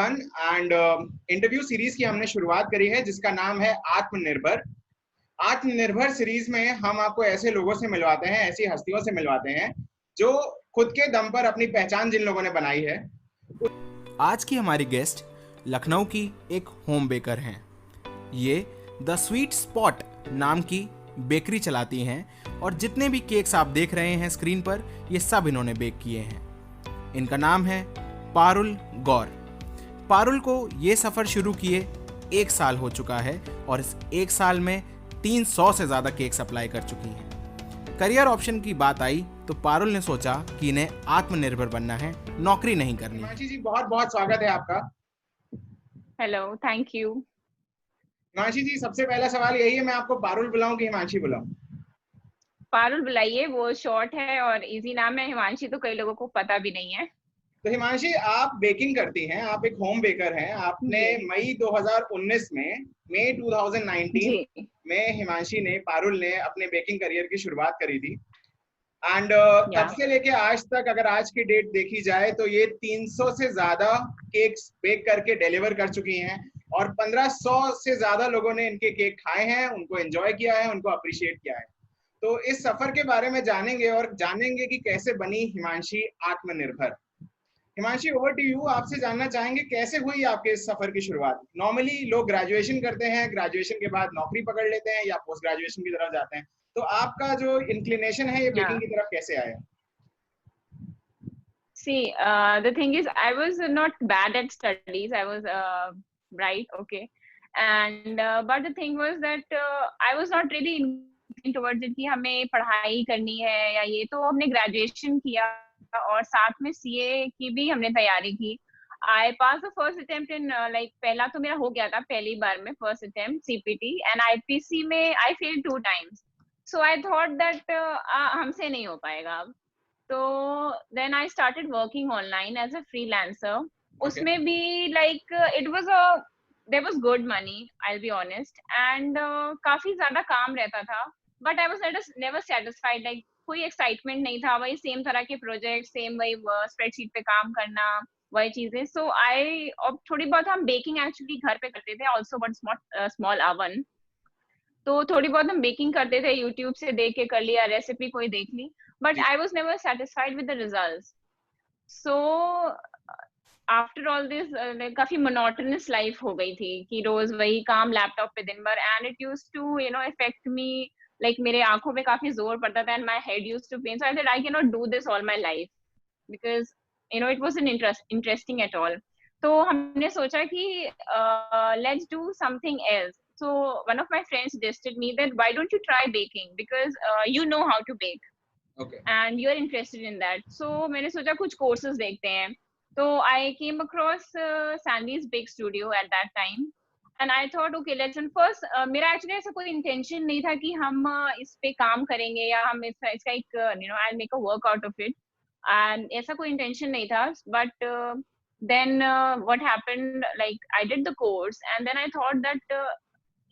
Everyone and interview series की हमने शुरुआत करी है जिसका नाम है आत्मनिर्भर। आत्मनिर्भर सीरीज में हम आपको ऐसे लोगों से मिलवाते हैं, ऐसी हस्तियों से मिलवाते हैं जो खुद के दम पर अपनी पहचान जिन लोगों ने बनाई है। आज की हमारी गेस्ट लखनऊ की एक होम बेकर हैं। ये द स्वीट स्पॉट नाम की बेकरी चलाती हैं और जितने भी केक्स आप देख रहे हैं स्क्रीन पर, ये सब इन्होंने बेक किए हैं। इनका नाम है पारुल गौर। पारुल को ये सफ़र शुरू किए 1 साल हो चुका है और इस 1 साल में 300 से ज़्यादा केक सप्लाई कर चुकी हैं। करियर ऑप्शन की बात आई तो पारुल ने सोचा कि इन्हें आत्मनिर्भर बनना है, नौकरी नहीं करनी। हिमांशी जी, बहुत बहुत स्वागत है आपका। Hello, thank you. Himanshi ji, सबसे पहला सवाल यही है, मैं आपको पारुल बुलाऊं कि हिमांशी बुलाऊं? पारुल बुलाइए, वो शॉर्ट है और इजी नाम है। हिमांशी तो कई लोगों को पता भी नहीं है। तो हिमांशी, आप बेकिंग करती हैं, आप एक होम बेकर हैं। आपने मई 2019 में, मई 2019 में हिमांशी ने, पारुल ने अपने बेकिंग करियर की शुरुआत करी थी। एंड तब से लेके आज तक अगर आज की डेट देखी जाए तो ये 300 से ज्यादा केक्स बेक करके डिलीवर कर चुकी हैं और 1500 से ज्यादा लोगों ने इनके केक खाए हैं, उनको एंजॉय किया है, उनको अप्रिशिएट किया है। तो इस सफर के बारे में जानेंगे और जानेंगे कि कैसे बनी हिमांशी आत्मनिर्भर। Himanshi, over to you. आपसे जानना चाहेंगे कैसे हुई आपके इस सफर की शुरुआत। नॉर्मली लोग ग्रेजुएशन करते हैं, ग्रेजुएशन के बाद नौकरी पकड़ लेते हैं या पोस्ट ग्रेजुएशन की तरफ जाते हैं, तो आपका जो इंक्लिनेशन है ये बेकिंग की तरफ कैसे आया? See, the thing is, I was not bad at studies. I was bright, okay, and but the thing was that I was not really inclined towards it कि हमें पढ़ाई करनी है या ये। तो हमने ग्रेजुएशन किया और साथ में सीए की भी हमने तैयारी की। I passed the first attempt in like पहला तो मेरा हो गया था पहली बार में, first attempt CPT, and IPC में I failed 2 times. So I thought that हमसे नहीं हो पाएगा अब। तो then I started working online as a freelancer. उसमें भी like there was good money, I'll be honest, and काफी ज्यादा काम रहता था, but I was never satisfied. Like कोई एक्साइटमेंट नहीं था, वही सेम तरह के प्रोजेक्ट, सेम वही स्प्रेडशीट पे काम करना, वही चीजें। सो आई अब थोड़ी बहुत हम बेकिंग एक्चुअली घर पे करते थे, ऑल्सो बट स्मॉल ओवन। तो थोड़ी बहुत हम बेकिंग करते थे, यूट्यूब से देख के कर लिया, रेसिपी कोई देख ली, but I was never satisfied with the results. So after all this काफी मोनोटोनस लाइफ हो गई थी कि रोज वही काम लैपटॉप पे दिन भर, and it used to affect me. Like मेरे आंखों पे काफी जोर पड़ता था, and my head used to pain. So I said I can not do this all my life because it wasn't interesting at all. तो हमने सोचा कि let's do something else. So one of my friends suggested me that why don't you try baking because you know how to bake, okay, and you're interested in that. So मैंने सोचा कुछ courses देखते हैं. तो I came across Sandy's Bake Studio at that time, and I thought okay let's first मेरा actually ऐसा कोई intention नहीं था कि हम इस पे काम करेंगे या हम इसका एक I'll make a work out of it, and ऐसा कोई intention नहीं था. But then what happened, like I did the course and then I thought that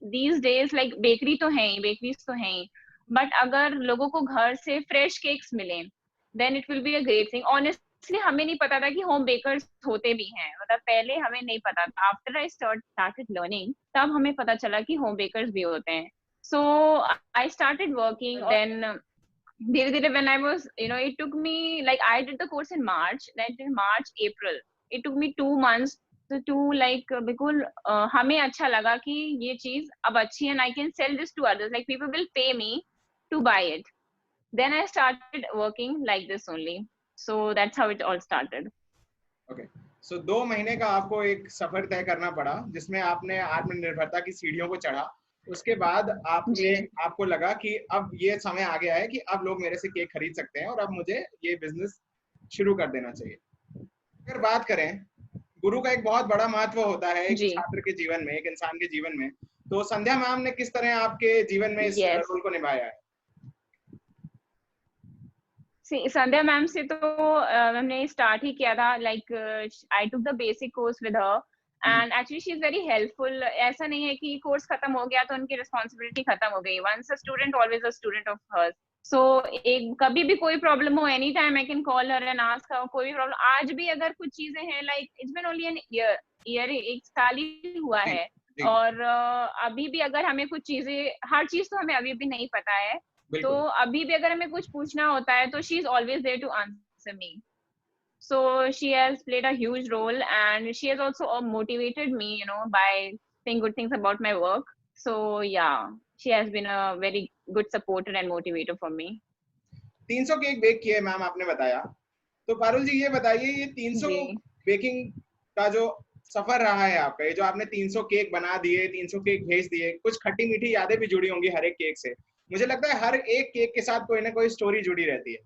these days like bakery तो है ही, बेकरीज तो हैं ही, बट अगर लोगों को घर से फ्रेश केक्स मिले then it will be a great thing. Honestly हमें नहीं पता था कि होम बेकर्स होते भी हैं, मतलब पहले हमें नहीं पता था. आफ्टर आई स्टार्टेड लर्निंग तब हमें पता चला कि होम बेकर्स भी होते हैं. So I started working. Then धीरे धीरे when I was it took me like I did the course in March, then in March April it took me 2 months to like बिल्कुल हमें अच्छा लगा कि ये चीज अब अच्छी है and I can sell this to others, like people will pay me to buy it. Then I started working like this only, so that's how it all started. okay. So 2 महीने का आपको एक सफर तय करना पड़ा जिसमें आपने आत्मनिर्भरता की सीढ़ियों को चढ़ा. उसके बाद आपको लगा कि अब ये समय आ गया है कि अब लोग मेरे से केक खरीद सकते हैं और अब मुझे ये बिजनेस शुरू कर देना चाहिए. अगर बात करें, गुरु का एक बहुत बड़ा महत्व होता है एक छात्र के जीवन में, एक इंसान के जीवन में. तो संध्या मैम ने किस तरह आपके जीवन में इस रोल को निभाया है? संध्या मैम से तो हमने स्टार्ट ही किया था. Like I took the basic course with her and actually she is very helpful. ऐसा नहीं है कि कोर्स खत्म हो गया तो उनकी रिस्पॉन्सिबिलिटी खत्म हो गई. Once a student always a student of hers. So एक कभी भी कोई प्रॉब्लम हो, any time I can call her and ask her. कोई भी प्रॉब्लम, आज भी अगर कुछ चीजें हैं, like it's been only an year, year, 1 साल ही हुआ जी, है। जी, और अभी भी अगर हमें कुछ चीजें, हर चीज तो हमें अभी भी नहीं पता है, तो बिल्कुल। अभी भी अगर हमें कुछ पूछना होता है तो she is always there to answer me. So she has played a huge role, and she has also motivated me, by saying good things about my work. So yeah, she has been a very good supporter and motivator for me. 300 cake bake किए ma'am आपने बताया, तो पारुल जी ये बताइए ये 300 जी. Baking का जो सफर रहा है आपका, ये जो आपने 300 केक बना दिए, 300 केक भेज दिए, कुछ खट्टी मीठी यादें भी जुड़ी होंगी हर एक केक से। मुझे लगता है हर एक केक के साथ कोई ना कोई स्टोरी जुड़ी रहती है।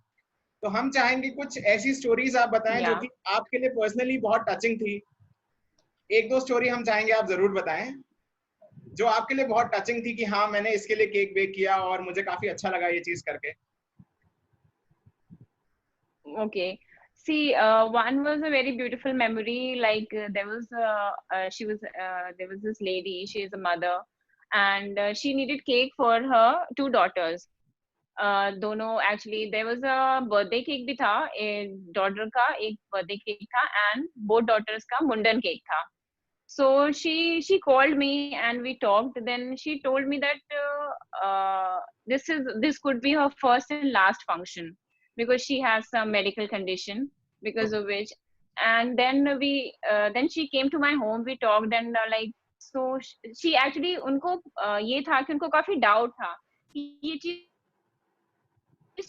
तो हम चाहेंगे कुछ ऐसी स्टोरीज आप बताएं जो Yeah. कि आपके लिए पर्सनली बहुत टचिंग थी। एक दो स्टोरी हम चाहेंगे आप जरूर बताएं जो आपके लिए बहुत टचिंग थी कि हाँ मैंने इसके लिए केक बेक किया और मुझे काफी अच्छा लगा ये चीज करके। Okay. See, one was a very beautiful memory. Like there was this lady. She is a mother, and she needed cake for her two daughters. दोनों actually there was a birthday cake भी था, एक daughter का एक birthday cake था, and both daughters का मुंडन cake था. So she called me and we talked. Then she told me that this could be her first and last function because she has some medical condition, because of which. And then she came to my home. We talked, and like, so she actually, उनको ये था कि उनको काफी doubt था कि ये चीज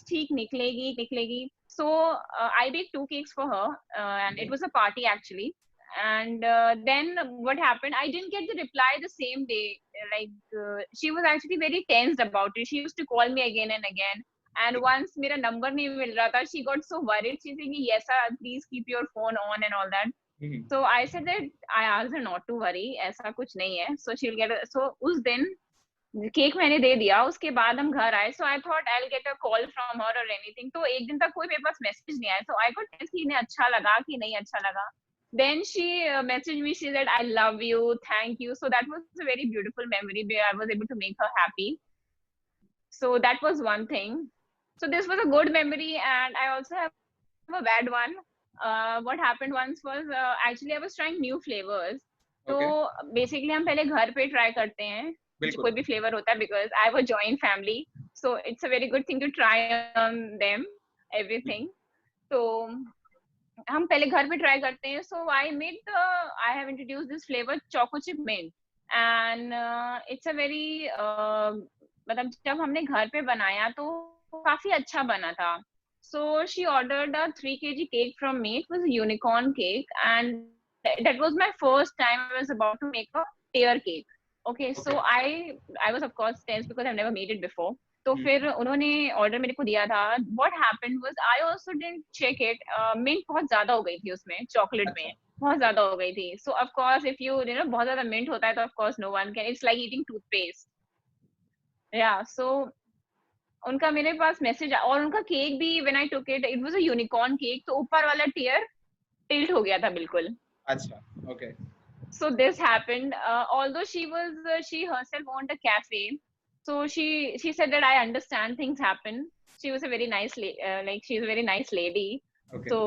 ठीक निकलेगी. So I baked 2 cakes for her, and it was a party actually. And then what happened, I didn't get the reply the same day. Like she was actually very tensed about it. She used to call me again and again, and once मेरा number नहीं मिल रहा था, she got so worried. She said, yes sir, please keep your phone on and all that. So I said that I asked her not to worry, ऐसा कुछ नहीं है. So she'll get so उस दिन cake मैंने दे दिया, उसके बाद हम घर आए. So I thought I will get a call from her और एनीथिंग. तो एक दिन तक कोई मेरे पास मैसेज नहीं आया. सो आई गॉट टेस्ट कि इन्हें अच्छा लगा कि नहीं अच्छा लगा. Then she messaged me. She said, I love you, thank you. So that was a very beautiful memory where I was able to make her happy. So that was one thing. So this was a good memory, and I also have a bad one. What happened once was actually I was trying new flavors. तो okay, basically हम पहले घर पे try करते हैं जो बिल्कुल। कोई भी फ्लेवर होता है, because I have a joint family. So it's a very good thing to try on them everything. तो हम पहले घर पे ट्राई करते हैं. So I have introduce this flavour choco chip mint, and it's a very मतलब जब हमने घर पे बनाया तो काफी अच्छा बना था. So she ordered a 3 kg cake from me. It was a unicorn cake, and that was my first time I was about to make a tear cake. Okay, so I was of course tense because I've never made it before. तो फिर उन्होंने order मेरे को दिया था. What happened was I also didn't check it. Mint बहुत ज्यादा हो गई थी उसमें, चॉकलेट में बहुत ज्यादा हो गई थी. So of course if you know बहुत ज्यादा मिंट होता है तो of course no one can. It's like eating toothpaste. Yeah, so उनका मेरे पास मैसेज, और उनका केक भी when I took it, it was a unicorn cake. तो ऊपर वाला टियर टिल्ट हो गया था बिल्कुल. अच्छा, okay, So this happened. Although she herself owned a cafe, so she said that I understand things happen. She was a very nice like she's a very nice lady. Okay, So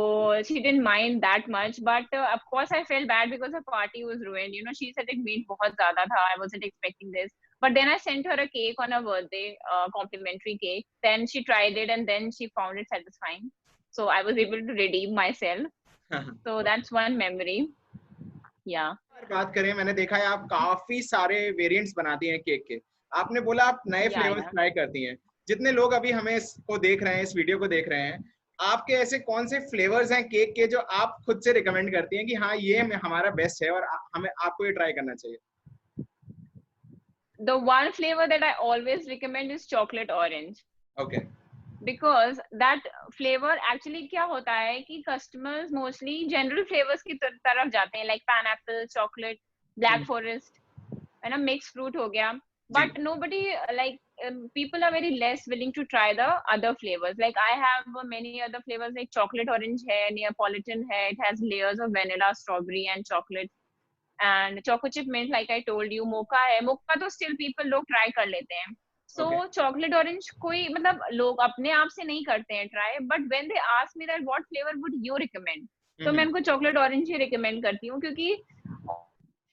she didn't mind that much, but of course I felt bad because her party was ruined. You know, she said it meant बहुत ज़्यादा था. I wasn't expecting this. But then I sent her a cake on her birthday, complimentary cake. Then she tried it and then she found it satisfying. So I was able to redeem myself. So that's one memory. Yeah. बात करें, मैंने देखा है आप काफी सारे variants बनाती हैं केक के। आपने बोला आप नए Yeah, फ्लेवर्स yeah. ट्राई करती हैं। जितने लोग अभी हमें इसको देख रहे हैं, इस वीडियो को देख रहे हैं, आपके ऐसे कौन से फ्लेवर्स हैं केक के जो आप खुद से रिकमेंड करती हैं कि हाँ ये हमारा बेस्ट है और हमें आपको ये ट्राई करना चाहिए? The one flavor that I always recommend is chocolate orange. Okay. Because that flavor actually क्या होता है कि customers mostly general flavors की तरफ जाते हैं, like pineapple, chocolate, black forest, है ना, mixed fruit हो गया. But nobody like people are very less willing to try the other flavors. Like I have many other flavors like chocolate orange है, Neapolitan है, it has layers of vanilla, strawberry and chocolate. And choco chip mint, like I told you, mocha है. mocha तो still people लोग try कर लेते हैं. So chocolate orange कोई मतलब लोग अपने आप से नहीं करते हैं try, but when they ask me that what flavor would you recommend, तो मैं उनको chocolate orange ही recommend करती हूँ, क्योंकि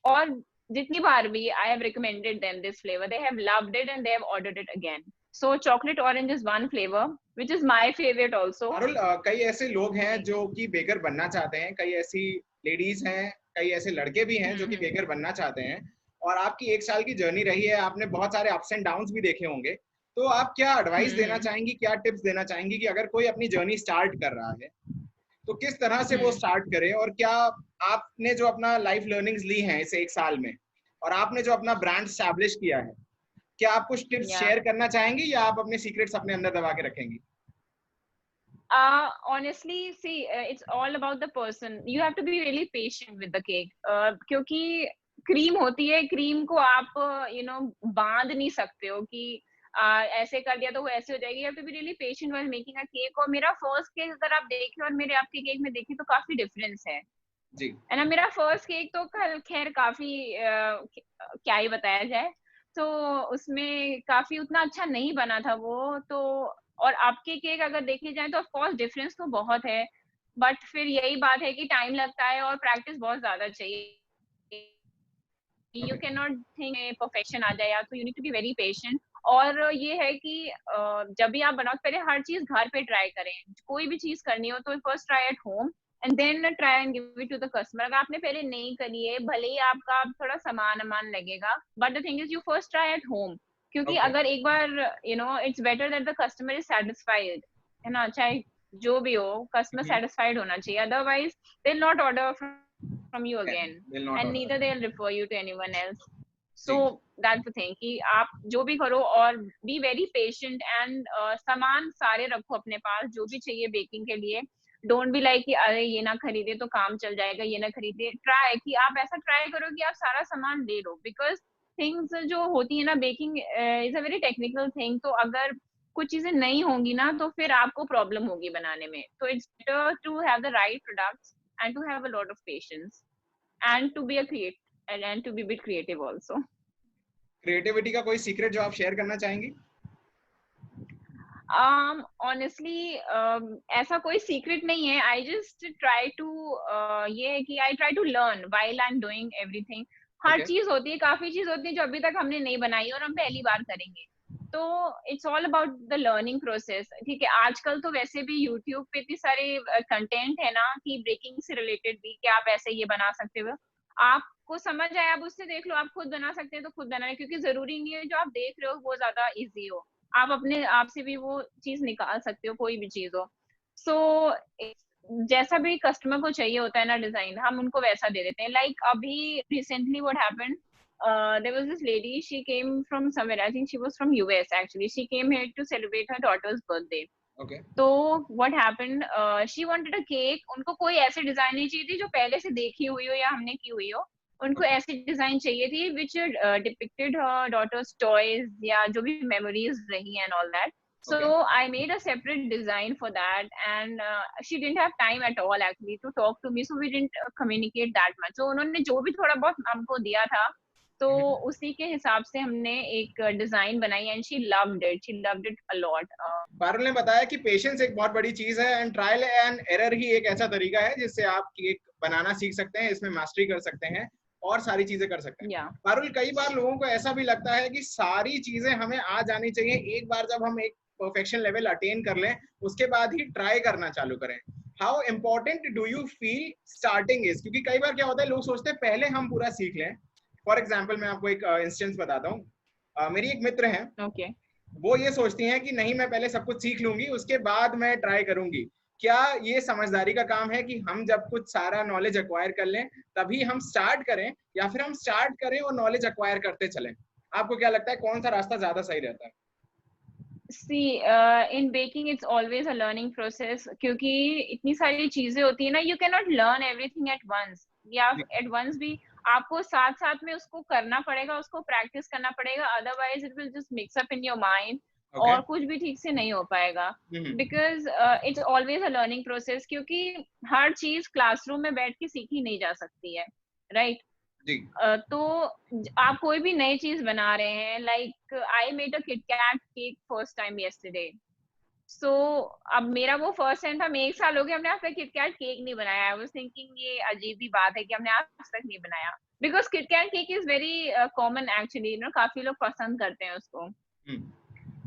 और जितनी बार भी I have recommended them this flavour, they have loved it and they have ordered it again. So chocolate orange is one flavour which is my favourite also. Parul, कई ऐसे लोग हैं जो कि बेकर बनना चाहते हैं, कई ऐसी लेडीज हैं, कई ऐसे लड़के भी हैं जो कि बेकर बनना चाहते हैं, और आपकी 1 साल की जर्नी रही है, आपने बहुत सारे अप्स एंड डाउन्स भी देखे होंगे, तो आप क्या एडवाइस देना चाहेंगी, क्या टिप्स देना चाहेंगी कि अगर कोई अपनी जर्नी स्टार्ट कर रहा है तो किस तरह से वो स्टार्ट करे, और क्या आपने जो अपना लाइफ लर्निंग्स ली हैं इस 1 साल में, और आपने जो अपना ब्रांड स्टैब्लिश किया है, क्या आप कुछ टिप्स शेयर करना चाहेंगी या आप अपने सीक्रेट्स अपने अंदर दबा के रखेंगी? Honestly, see, it's all about the person. You have to be really patient with the cake. क्योंकि क्रीम होती है, क्रीम को आप बांध नहीं सकते हो कि ऐसे कर दिया तो वो ऐसे हो जाएगी. You have to be really patient while making a cake. और मेरा फर्स्ट केक अगर आप देखें और मेरे आपके केक में देखें तो काफी डिफरेंस है. जी. है ना. मेरा फर्स्ट केक तो खैर काफी क्या ही बताया जाए, तो उसमें काफी उतना अच्छा नहीं बना था वो तो. और आपके केक अगर देखे जाए तो ऑफ कोर्स डिफरेंस तो बहुत है, बट फिर यही बात है कि टाइम लगता है और प्रैक्टिस बहुत ज्यादा चाहिए. You can not think perfection आ जाए, तो you need to be very patient. और ये है कि जब भी आप बनाओ पहले हर चीज घर पे ट्राई करें. कोई भी चीज करनी हो तो first try at home and then try and give it to the customer. अगर आपने पहले नहीं करी है, भले ही आपका थोड़ा सामान लगेगा, but the thing is you first try at home. क्योंकि अगर एक बार it's better that the customer is satisfied, है ना. चाहे जो भी हो, कस्टमर सेटिस्फाइड होना चाहिए, otherwise they will not order from you again, and neither they'll refer you to anyone else. So that's the thing कि आप जो भी करो और be very patient and सामान सारे रखो अपने पास जो भी चाहिए बेकिंग के लिए. डोंट बी लाइक कि अरे ये ना खरीदे तो काम चल जाएगा, ये ना खरीदे. ट्राई कि आप ऐसा ट्राई करो कि आप सारा सामान ले लो, बिकॉज थिंग्स जो होती है ना, baking is a very technical thing. तो अगर कुछ चीजें नहीं होंगी ना तो फिर आपको प्रॉब्लम होगी बनाने में. तो it's better to have the right products and to have a lot of patience and to be a and to be a bit creative also. Creativity का कोई सीक्रेट जो आप शेयर करना चाहेंगी? Honestly, ऐसा कोई सीक्रेट नहीं है. I just try to ये है कि I try to learn while I'm doing everything. हर चीज होती है, काफी चीज होती है जो अभी तक हमने नहीं बनाई और हम पहली बार करेंगे. तो it's all about the learning process. ठीक है, आजकल तो वैसे भी यूट्यूब पे इतनी सारे कंटेंट है ना कि ब्रेकिंग से रिलेटेड भी, कि आप ऐसे ये बना सकते हो. आपको समझ आए आप उससे देख लो, आप खुद बना सकते हैं तो खुद बनाए, क्योंकि जरूरी नहीं है जो आप देख रहे हो वो ज्यादा इजी हो. आप अपने आप से भी वो चीज निकाल सकते हो, कोई भी चीज हो. सो जैसा भी कस्टमर को चाहिए होता है ना डिजाइन, हम उनको वैसा दे देते हैं. लाइक अभी recently what happened, there was this lady, she came from somewhere, I think she was from US actually. She came here to celebrate her daughter's birthday. Okay. तो what happened, she wanted a cake. उनको कोई ऐसी design नहीं चाहिए थी जो पहले से देखी हुई हो या हमने की हुई हो. उनको ऐसी डिजाइन चाहिए थी which depicted her daughter's toys या जो भी memories रही and all that. So I made a separate design for that, and she didn't have time at all actually to talk to me, so we didn't communicate that much. So उन्होंने जो भी थोड़ा बहुत हमको दिया था तो उसी के हिसाब से हमने एक डिजाइन बनाई and she loved it a lot. Parul ने बताया कि पेशेंस एक बहुत बड़ी चीज है एंड ट्रायल एंड एरर ही एक ऐसा तरीका है जिससे आप केक बनाना सीख सकते हैं, इसमें मास्टरी कर सकते हैं और सारी चीजें कर सकते हैं. पारुल, कई बार लोगों को ऐसा भी लगता है कि सारी चीजें हमें आ जानी चाहिए. एक बार जब हम एक परफेक्शन लेवल अटेन कर लें उसके बाद ही ट्राई करना चालू करें. How important do you feel starting is? क्योंकि कई बार क्या होता है, लोग सोचते हैं पहले हम पूरा सीख लें. फॉर एग्जाम्पल मैं आपको एक इंस्टेंस बताता हूँ. मेरी एक मित्र है, वो ये सोचती हैं कि नहीं मैं पहले सब कुछ सीख लूंगी उसके बाद मैं ट्राई करूंगी. क्या ये समझदारी का काम है कि हम जब कुछ सारा नॉलेज एक्वायर कर लें तभी हम स्टार्ट करें, या फिर हम स्टार्ट करें और नॉलेज एक्वायर करते चलें? आपको क्या लगता है कौन सा रास्ता ज्यादा सही रहता है? See, in baking it's always a learning process, क्योंकि इतनी सारी चीजें होती है ना, you cannot learn everything at once. या at once भी आपको साथ साथ में उसको करना पड़ेगा, उसको प्रैक्टिस करना पड़ेगा, otherwise it will just mix up in your mind और कुछ भी ठीक से नहीं हो पाएगा. Because it's always a learning process, क्योंकि हर चीज क्लासरूम में बैठ के सीखी नहीं जा सकती है, राइट? तो आप कोई भी नई चीज बना रहे हैं, like I made a KitKat cake first time yesterday. सो अब मेरा वो फर्स्ट टाइम था, मैं 1 साल हो गया हमने आज तक किटकैट केक नहीं बनाया. आई वाज थिंकिंग ये अजीब ही बात है कि हमने आज तक नहीं बनाया. Because KitKat cake is very common actually, you know, काफी लोग पसंद करते हैं उसको.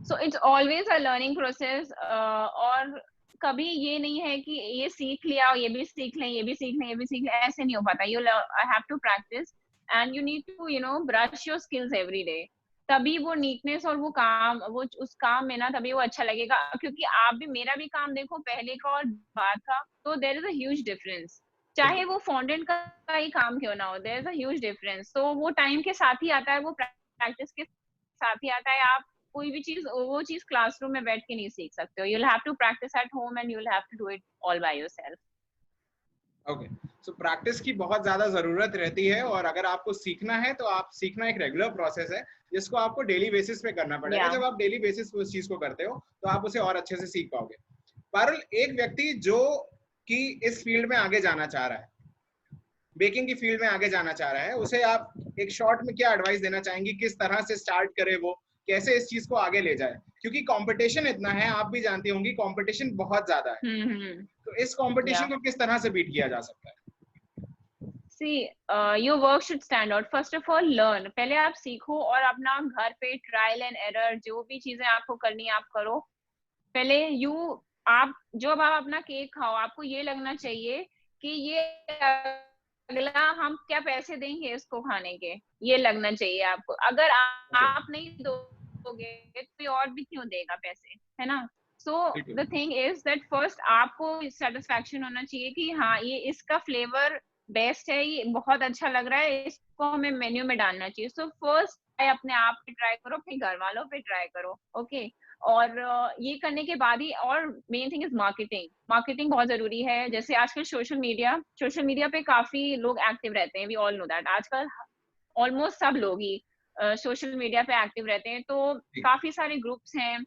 So it's always a learning process. और कभी ये नहीं है कि ये सीख लिया, ये भी सीख लें, ये भी सीख लें, ये भी सीख लें, ऐसे नहीं हो पाता. You have to practice and you need to, you know, brush your skills every day. तभी वो नीटनेस और वो काम, वो उस काम में ना, तभी वो अच्छा लगेगा. क्योंकि आप भी, मेरा भी काम देखो पहले का और बाद का, तो there is a huge difference. चाहे वो फॉन्डेंट का ही काम क्यों ना हो, there is a huge difference. तो वो टाइम के साथ ही आता है, वो प्रैक्टिस के साथ ही आता है. आप कोई भी चीज, वो चीज क्लासरूम में बैठ के नहीं सीख सकते हो. you'll have to practice at home and you'll have to do it all by yourself. Okay, so practice की बहुत ज्यादा जरूरत रहती है, और अगर आपको सीखना है तो आप सीखना एक रेगुलर प्रोसेस है जिसको आपको डेली बेसिस पे करना पड़ेगा. जब आप डेली बेसिस पे उस चीज को करते हो तो आप उसे और अच्छे से सीख पाओगे. पारुल, एक व्यक्ति जो कि इस फील्ड में आगे जाना चाह रहा है, बेकिंग की फील्ड में आगे जाना चाह रहा है, उसे आप एक शॉर्ट में क्या एडवाइस देना चाहेंगी? किस तरह से स्टार्ट करे, वो कैसे इस चीज को आगे ले जाए? क्योंकि कंपटीशन इतना है, आप भी जानती होंगी, कंपटीशन बहुत ज्यादा है. तो इस कंपटीशन को किस तरह से बीट किया जा सकता है? See, your work should stand out. First of all, learn. पहले आप सीखो और अपना घर पे ट्रायल एंड एरर, जो भी चीजें आपको करनी है आप करो. पहले आप जब आप अपना केक खाओ, आपको ये लगना चाहिए कि ये अगला हम क्या पैसे देंगे इसको खाने के, ये लगना चाहिए आपको. अगर आप नहीं दोगे तो और भी क्यों देगा पैसे, है ना? So the thing is that first आपको सेटिस्फैक्शन होना चाहिए कि हाँ, ये इसका फ्लेवर बेस्ट है, ये बहुत अच्छा लग रहा है, इसको हमें मेन्यू में डालना चाहिए. सो फर्स्ट अपने आप पे ट्राई करो, अपने घर वालों पे ट्राई करो. ओके, और ये करने के बाद ही, और main thing is marketing. Marketing बहुत जरूरी है. जैसे आजकल सोशल मीडिया पे काफी लोग एक्टिव रहते हैं. वी ऑल नो दैट आजकल ऑलमोस्ट सब लोग ही सोशल मीडिया पे एक्टिव रहते हैं. तो काफी सारे ग्रुप्स हैं,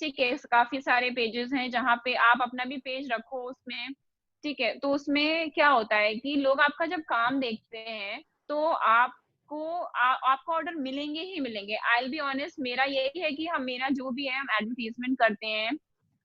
ठीक है, काफी सारे पेजेस हैं जहाँ पे आप अपना भी पेज रखो उसमें, ठीक है. तो उसमें क्या होता है कि लोग आपका जब काम देखते हैं तो आपको ऑर्डर मिलेंगे ही मिलेंगे. आई विल बी ऑनेस्ट, मेरा यही है कि हम, मेरा जो भी है, हम एडवर्टीजमेंट करते हैं,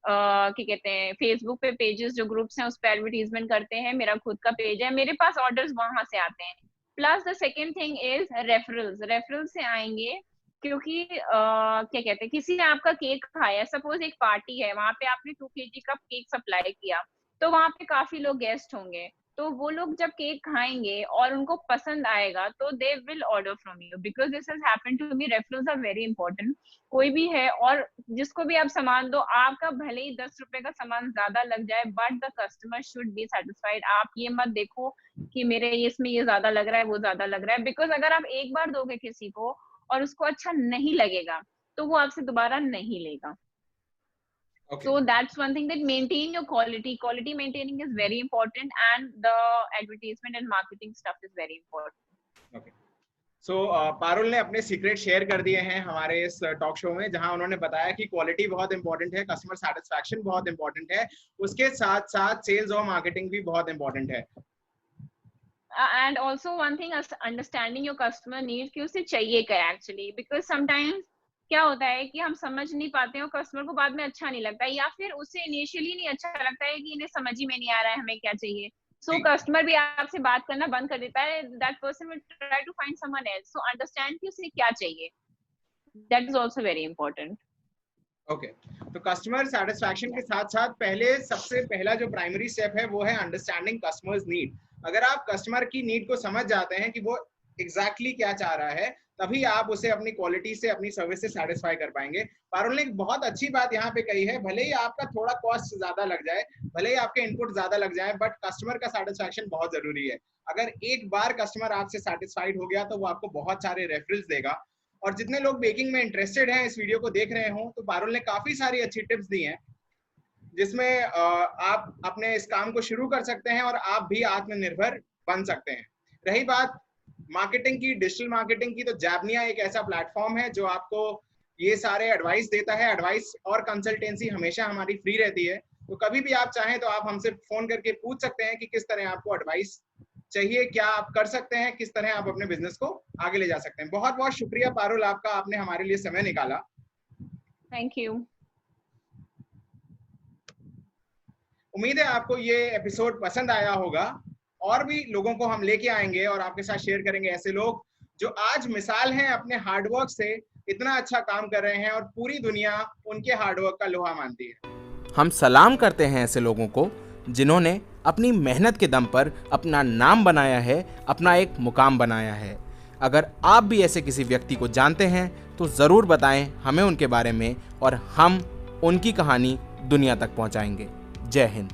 क्या कहते हैं, फेसबुक पे पेजेस, जो ग्रुप्स हैं उस पर एडवर्टीजमेंट करते हैं. मेरा खुद का पेज है, मेरे पास ऑर्डर्स वहां से आते हैं. Plus the second thing is referrals से आएंगे. क्योंकि क्या कहते हैं, किसी ने आपका केक खाया, सपोज एक पार्टी है, वहां पे आपने 2 kg का केक सप्लाई किया, तो वहां पे काफी लोग गेस्ट होंगे. तो वो लोग जब केक खाएंगे और उनको पसंद आएगा तो they will order from you, because this has happened to me. Referrals are very important. कोई भी है और जिसको भी आप सामान दो, आपका भले ही 10 रुपए का सामान ज्यादा लग जाए, but the customer should be satisfied. आप ये मत देखो कि मेरे इसमें ये ज्यादा लग रहा है, वो ज्यादा लग रहा है. बिकॉज अगर आप एक बार दोगे किसी को और उसको अच्छा नहीं लगेगा तो वो आपसे दोबारा नहीं लेगा. Okay. So that's one thing, that maintain your quality. Quality maintaining is very important, and the advertisement and marketing stuff is very important. Okay. So Parul ने अपने सीक्रेट शेयर कर दिए हैं हमारे इस टॉक शो में, जहां उन्होंने बताया कि क्वालिटी बहुत इंपॉर्टेंट है, कस्टमर सेटिस्फैक्शन बहुत इंपॉर्टेंट है, उसके साथ साथ सेल्स और मार्केटिंग भी बहुत इंपॉर्टेंट है. And also one thing is understanding your customer needs, कि उसे चाहिए क्या एक्चुअली. बिकॉज समटाइम्स क्या होता है कि हम समझ नहीं पाते हैं और कस्टमर को बाद में अच्छा नहीं लगता है, या फिर उसे इनिशियली नहीं अच्छा लगता है कि इन्हें समझ ही में नहीं आ रहा है हमें क्या चाहिए. सो कस्टमर भी आपसे बात करना बंद कर देता है. That person will try to find someone else. So understand कि उसे क्या चाहिए. That is also very important. Okay, तो कस्टमर सेटिस्फैक्शन के साथ साथ सबसे पहला जो प्राइमरी स्टेप है वो है अंडरस्टैंडिंग कस्टमर्स नीड. अगर आप कस्टमर की नीड को समझ जाते हैं कि वो एग्जैक्टली क्या चाह रहा है, तभी आप उसे अपनी क्वालिटी से, अपनी सर्विस से सेटिस्फाई कर पाएंगे. पारुल ने एक बहुत अच्छी बात यहाँ पे कही है, भले ही आपका थोड़ा कॉस्ट ज्यादा लग जाए, भले ही आपके इनपुट ज्यादा लग जाए, बट कस्टमर का सेटिस्फैक्शन बहुत जरूरी है. अगर एक बार कस्टमर आपसे सेटिस्फाइड हो गया तो वो आपको बहुत सारे रेफरल्स देगा. और जितने लोग बेकिंग में इंटरेस्टेड हैं, इस वीडियो को देख रहे हो, तो पारुल ने काफी सारी अच्छी टिप्स दी हैं जिसमें आप अपने इस काम को शुरू कर सकते हैं और आप भी आत्मनिर्भर बन सकते हैं. रही बात मार्केटिंग की, डिजिटल मार्केटिंग की, तो जैबनिया एक ऐसा प्लेटफॉर्म है जो आपको ये सारे एडवाइस देता है. एडवाइस और कंसल्टेंसी हमेशा हमारी फ्री रहती है, तो कभी भी आप चाहें तो आप हमसे फोन करके पूछ सकते हैं कि किस तरह आपको एडवाइस चाहिए, क्या आप कर सकते हैं, किस तरह आप अपने बिजनेस को आगे ले जा सकते हैं. बहुत बहुत शुक्रिया पारुल आपका, आपने हमारे लिए समय निकाला. Thank you. उम्मीद है आपको ये एपिसोड पसंद आया होगा और भी लोगों को हम लेके आएंगे और आपके साथ शेयर करेंगे, ऐसे लोग जो आज मिसाल हैं अपने हार्डवर्क से इतना अच्छा काम कर रहे हैं और पूरी दुनिया उनके हार्डवर्क का लोहा मानती है। हम सलाम करते हैं ऐसे लोगों को जिन्होंने अपनी मेहनत के दम पर अपना नाम बनाया है, अपना एक मुकाम बनाया है। अगर आप भी ऐसे किसी व्यक्ति को जानते हैं तो ज़रूर बताएं हमें उनके बारे में और हम उनकी कहानी दुनिया तक पहुंचाएंगे। जय हिंद।